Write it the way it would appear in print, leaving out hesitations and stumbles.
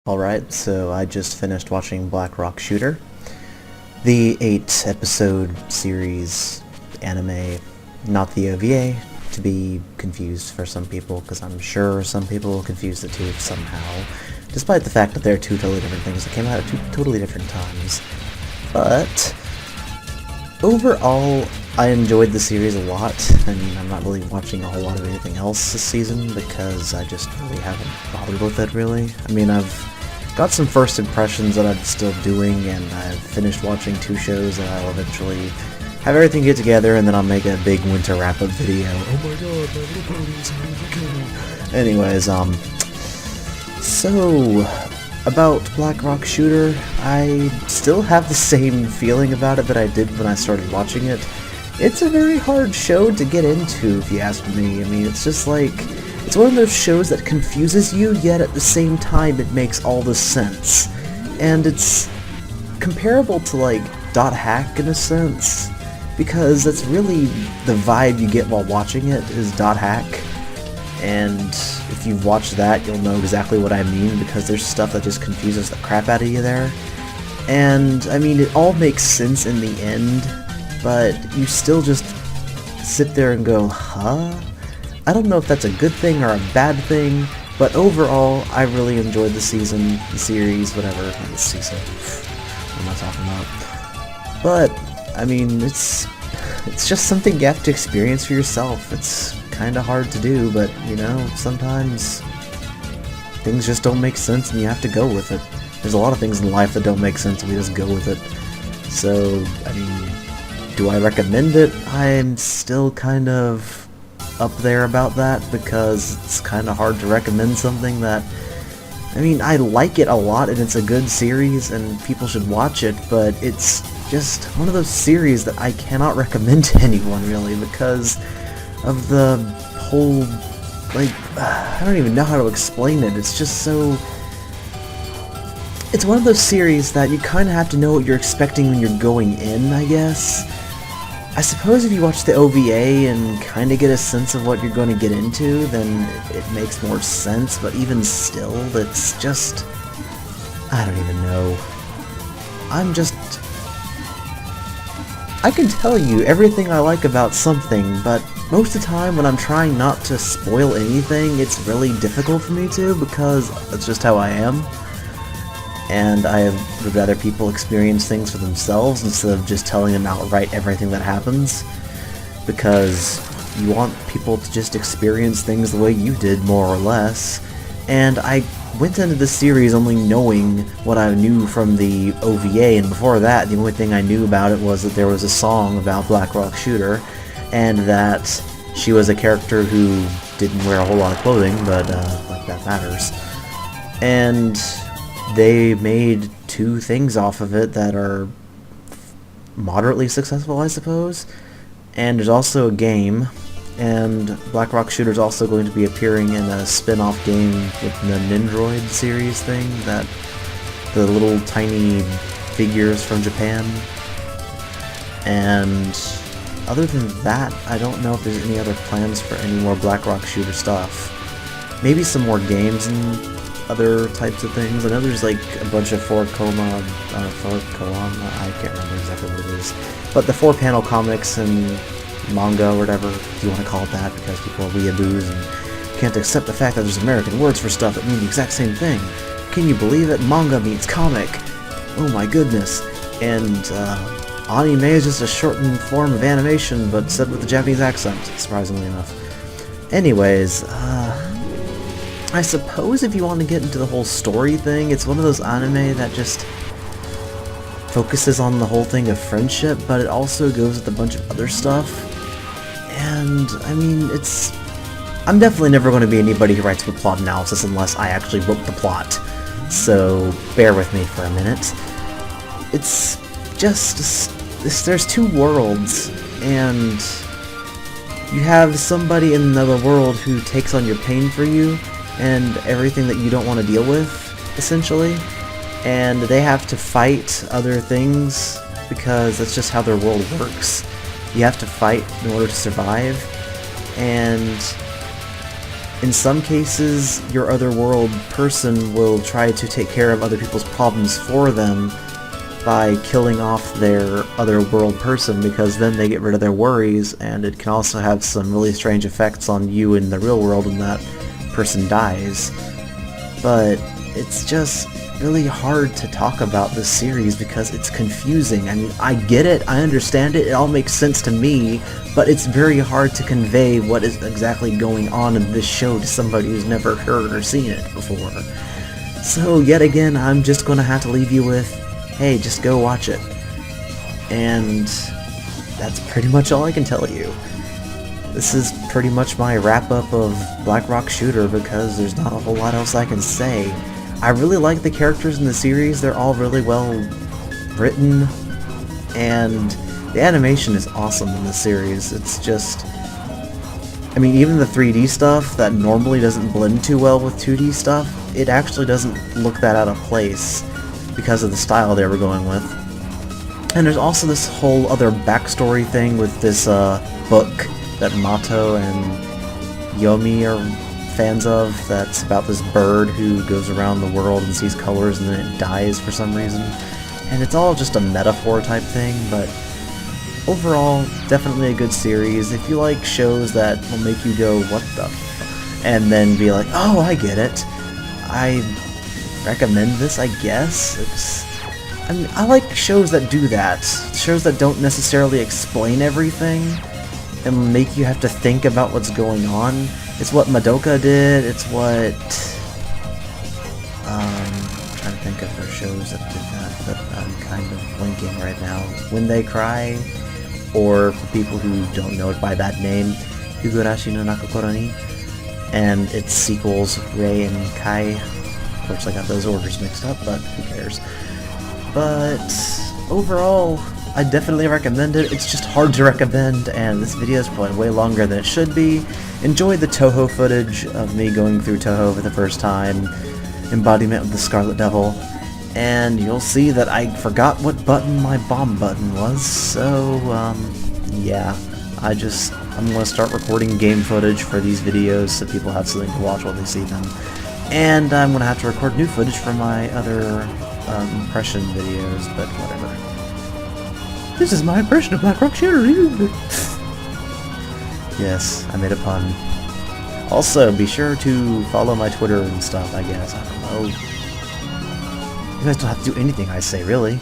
Alright, so I just finished watching Black Rock Shooter, the 8-episode series anime, not the OVA, to be confused for some people, because I'm sure some people will confuse the two somehow, despite the fact that they're two totally different things that came out at two totally different times. But overall, I enjoyed the series a lot. I mean, I'm not really watching a whole lot of anything else this season because I just really haven't bothered with it, really. I mean, I've got some first impressions that I'm still doing, and I've finished watching 2 shows that I'll eventually have everything get together, and then I'll make a big winter wrap-up video. Oh my god, my little ponies are gonna kill me. Anyways, so about Black Rock Shooter, I still have the same feeling about it that I did when I started watching it. It's a very hard show to get into, if you ask me. I mean, it's just like, it's one of those shows that confuses you, yet at the same time it makes all the sense. And it's comparable to like Dot Hack in a sense, because that's really the vibe you get while watching it, is Dot Hack. And if you've watched that, you'll know exactly what I mean, because there's stuff that just confuses the crap out of you there. And, I mean, it all makes sense in the end, but you still just sit there and go, huh? I don't know if that's a good thing or a bad thing, but overall, I really enjoyed the season, the series, whatever, not the season. What am I talking about? But, I mean, it's just something you have to experience for yourself. It's kinda hard to do, but, you know, sometimes things just don't make sense and you have to go with it. There's a lot of things in life that don't make sense and we just go with it. So, I mean, do I recommend it? I'm still kind of up there about that, because it's kinda hard to recommend something that, I mean, I like it a lot and it's a good series and people should watch it, but it's just one of those series that I cannot recommend to anyone, really, because of the whole, like, I don't even know how to explain it. It's just so, it's one of those series that you kind of have to know what you're expecting when you're going in, I guess. I suppose if you watch the OVA and kind of get a sense of what you're going to get into, then it makes more sense, but even still, it's just, I don't even know. I can tell you everything I like about something, but most of the time when I'm trying not to spoil anything, it's really difficult for me to, because that's just how I am. And I would rather people experience things for themselves instead of just telling them outright everything that happens, because you want people to just experience things the way you did, more or less. And I went into this series only knowing what I knew from the OVA, and before that, the only thing I knew about it was that there was a song about Black Rock Shooter, and that she was a character who didn't wear a whole lot of clothing, but like that matters. And they made 2 things off of it that are moderately successful, I suppose. And there's also a game, and Black Rock Shooter is also going to be appearing in a spin-off game with the Nindroid series thing, that the little tiny figures from Japan. And other than that, I don't know if there's any other plans for any more Black Rock Shooter stuff. Maybe some more games and other types of things. I know there's like a bunch of 4-Koma, I can't remember exactly what it is, but the 4-panel comics and manga, or whatever you want to call it that, because people are weeaboos and can't accept the fact that there's American words for stuff that mean the exact same thing. Can you believe it? Manga means comic. Oh my goodness. And anime is just a shortened form of animation, but said with a Japanese accent, surprisingly enough. Anyways, I suppose if you want to get into the whole story thing, it's one of those anime that just focuses on the whole thing of friendship, but it also goes with a bunch of other stuff. And, I mean, I'm definitely never going to be anybody who writes a plot analysis unless I actually wrote the plot. So, bear with me for a minute. It's just, there's 2 worlds, and you have somebody in another world who takes on your pain for you, and everything that you don't want to deal with, essentially. And they have to fight other things, because that's just how their world works. You have to fight in order to survive. And in some cases, your otherworld person will try to take care of other people's problems for them by killing off their otherworld person, because then they get rid of their worries, and it can also have some really strange effects on you in the real world when that person dies. But it's just really hard to talk about this series because it's confusing. I mean, I get it, I understand it, it all makes sense to me, but it's very hard to convey what is exactly going on in this show to somebody who's never heard or seen it before. So yet again, I'm just gonna have to leave you with, hey, just go watch it. And that's pretty much all I can tell you. This is pretty much my wrap-up of Black Rock Shooter because there's not a whole lot else I can say. I really like the characters in the series, they're all really well written, and the animation is awesome in the series. It's just, I mean, even the 3D stuff that normally doesn't blend too well with 2D stuff, it actually doesn't look that out of place because of the style they were going with. And there's also this whole other backstory thing with this book that Mato and Yomi are fans of, that's about this bird who goes around the world and sees colors and then it dies for some reason. And it's all just a metaphor type thing, but overall, definitely a good series. If you like shows that will make you go, what the f, and then be like, oh, I get it, I recommend this, I guess. I mean, I like shows that do that. Shows that don't necessarily explain everything and make you have to think about what's going on. It's what Madoka did, it's what... I'm trying to think of their shows that did that, but I'm kind of blinking right now. When They Cry, or for people who don't know it by that name, Higurashi no Nakokoro ni, and its sequels, Rei and Kai. Of course, I got those orders mixed up, but who cares. But overall, I definitely recommend it. It's just hard to recommend, and this video is probably way longer than it should be. Enjoy the Touhou footage of me going through Touhou for the first time, embodiment of the Scarlet Devil, and you'll see that I forgot what button my bomb button was, so, yeah. I'm gonna start recording game footage for these videos so people have something to watch while they see them. And I'm gonna have to record new footage for my other, impression videos, but whatever. This is my impression of Black Rock Shooter! Yes, I made a pun. Also, be sure to follow my Twitter and stuff, I guess. I don't know. You guys don't have to do anything I say, really.